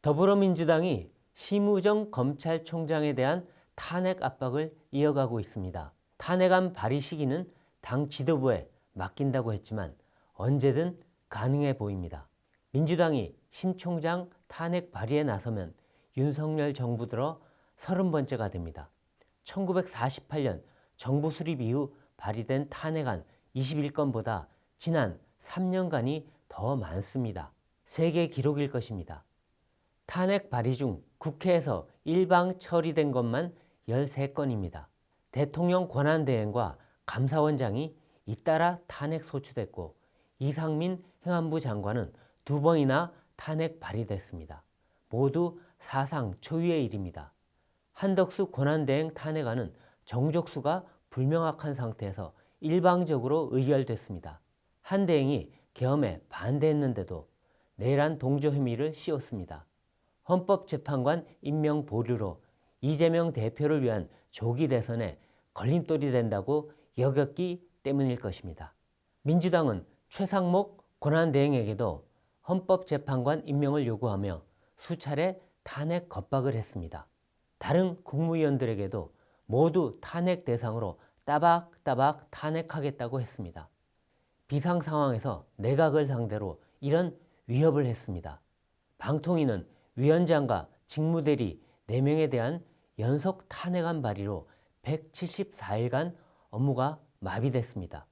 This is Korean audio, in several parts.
더불어민주당이 심우정 검찰총장에 대한 탄핵 압박을 이어가고 있습니다. 탄핵안 발의 시기는 당 지도부에 맡긴다고 했지만 언제든 가능해 보입니다. 민주당이 심 총장 탄핵 발의에 나서면 윤석열 정부 들어 30번째가 됩니다. 1948년 정부 수립 이후 발의된 탄핵안 21건보다 지난 3년간이 더 많습니다. 세계 기록일 것입니다. 탄핵 발의 중 국회에서 일방 처리된 것만 13건입니다. 대통령 권한대행과 감사원장이 잇따라 탄핵 소추됐고 이상민 행안부 장관은 2번이나 탄핵 발의됐습니다. 모두 사상 초유의 일입니다. 한덕수 권한대행 탄핵안은 정족수가 불명확한 상태에서 일방적으로 의결됐습니다. 한 대행이 계엄에 반대했는데도 내란 동조 혐의를 씌웠습니다. 헌법재판관 임명 보류로 이재명 대표를 위한 조기 대선에 걸림돌이 된다고 여겼기 때문일 것입니다. 민주당은 최상목 권한대행에게도 헌법재판관 임명을 요구하며 수차례 탄핵 겁박을 했습니다. 다른 국무위원들에게도 모두 탄핵 대상으로 따박따박 탄핵하겠다고 했습니다. 비상 상황에서 내각을 상대로 이런 위협을 했습니다. 방통위는 위원장과 직무대리 4명에 대한 연속 탄핵안 발의로 174일간 업무가 마비됐습니다.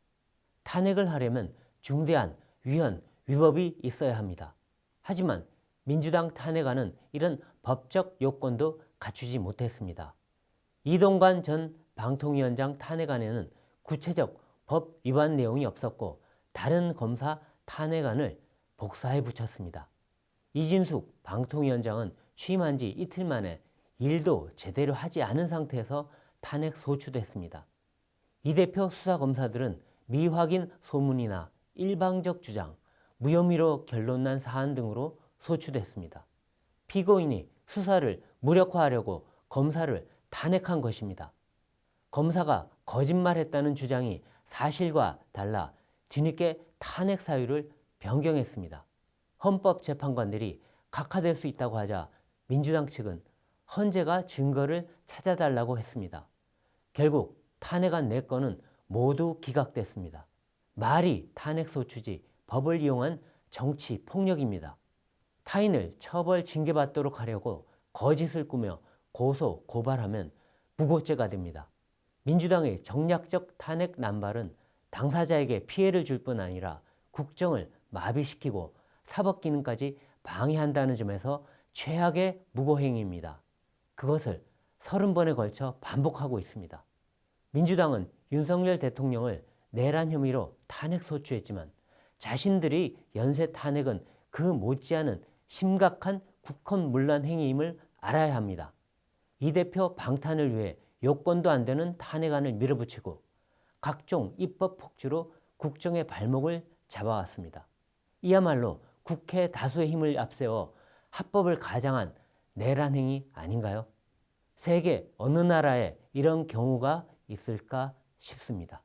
탄핵을 하려면 중대한 위헌, 위법이 있어야 합니다. 하지만 민주당 탄핵안은 이런 법적 요건도 갖추지 못했습니다. 이동관 전 방통위원장 탄핵안에는 구체적 법 위반 내용이 없었고 다른 검사 탄핵안을 복사해 붙였습니다. 이진숙 방통위원장은 취임한 지 이틀 만에 일도 제대로 하지 않은 상태에서 탄핵 소추됐습니다. 이 대표 수사검사들은 미확인 소문이나 일방적 주장, 무혐의로 결론난 사안 등으로 소추됐습니다. 피고인이 수사를 무력화하려고 검사를 탄핵한 것입니다. 검사가 거짓말했다는 주장이 사실과 달라 뒤늦게 탄핵 사유를 변경했습니다. 헌법재판관들이 각하될 수 있다고 하자 민주당 측은 헌재가 증거를 찾아달라고 했습니다. 결국 탄핵안 4건은 모두 기각됐습니다. 말이 탄핵소추지 법을 이용한 정치 폭력입니다. 타인을 처벌 징계받도록 하려고 거짓을 꾸며 고소, 고발하면 무고죄가 됩니다. 민주당의 정략적 탄핵 남발은 당사자에게 피해를 줄 뿐 아니라 국정을 마비시키고 사법 기능까지 방해한다는 점에서 최악의 무고행위입니다. 그것을 30번에 걸쳐 반복하고 있습니다. 민주당은 윤석열 대통령을 내란 혐의로 탄핵 소추했지만 자신들이 연쇄 탄핵은 그 못지않은 심각한 국헌문란 행위임을 알아야 합니다. 이 대표 방탄을 위해 요건도 안 되는 탄핵안을 밀어붙이고 각종 입법 폭주로 국정의 발목을 잡아왔습니다. 이야말로 국회 다수의 힘을 앞세워 합법을 가장한 내란 행위 아닌가요? 세계 어느 나라에 이런 경우가 있을까 싶습니다.